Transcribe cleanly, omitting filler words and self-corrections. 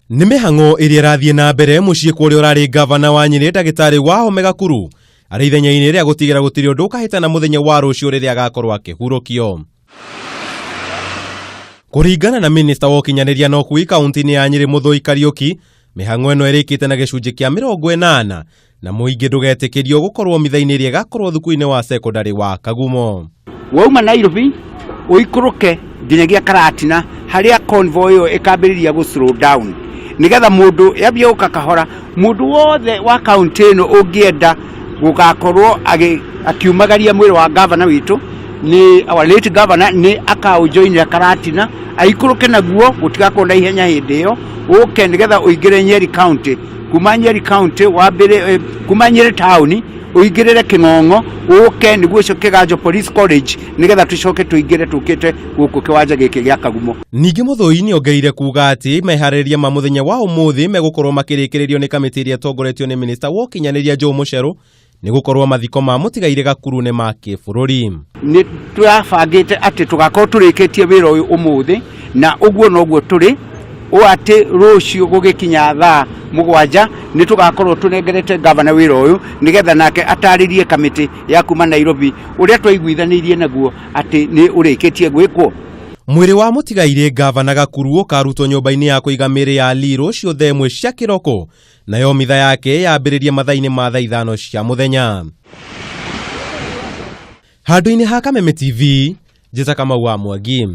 Nĩ Mihang'o iria irathie na mbere muciĩ kwa uria urari ngavana wa Nyeri Nyeri Wahome Gakuru arĩ ithenya-inĩ rĩa gũtigĩra gũtirĩ ũndũ ũkahĩtana mũthenya wa rũciũ rĩrĩa agakorwo akĩhurũkio. Kũringana na minista wa ukinyaniria na ukuui kaunti-ini ya Nyeri Muthui Kariuki, Mihang'o ĩno ĩrĩkĩte na gĩcunjĩ kĩa 80 na muingi ndũgetĩkĩrio gũkorwo mitha-inĩ ĩrĩa ĩgakorwo thukuru-ini wa secondary wa Kagumo. Wauma Nairobi uikuruke nginyagia Karatina haria convoy ĩyo ĩkambĩrĩria gũ slow down nigetha mundu yambie uka kahora mundu wothe wa kaunti ĩno ũngĩenda gugakorwo akiumagaria mwĩrĩ wa governor witu ni our late governor ni akaujoinira Karatina aikuruke naguo gutigakorwo na ihenya hindi ĩyo uke nigetha uingire Nyeri county kuma Nyeri county wambire kuma Nyeri tauni uingirire King'ong'o uke niguo kiganjo police college nigetha tucoke tuingire tukite guku kiwanja giki gya Kagumo. Ningi Muthui ongeire kuga ati Mehaririria ma muthenya wa umuthi megukorwo makirekereirio ni kamiti iria tongoretio ni minister wa ukinyaniria ni gukorwo mathiko ma mutigaire Gakuru ne ma kĩbũrũri. Ni twabangite ati tugakorwo turikitie wira uyu umuthi na uguo noguo turi o ati rucio gugikinya thaa 7 ni tugakorwo tunengerete governor wira uyu nigetha nake ataririe kamiti ya kuma Nairobi uria twaiguithanirie naguo ati ni urikitie gwikwo. Mwĩrĩ wa mutigaire Gavana Gakuru ũkarutwo nyũmba-inĩ ya kũiga mĩĩrĩ ya rũciũ thaa 1 cia kĩroko, nayo mitha yake yambĩrĩria mathaa-inĩ ma thaa 5 cia mũthenya. Handũ-inĩ ha Kameme TV, njĩta Kamau wa Mwangi.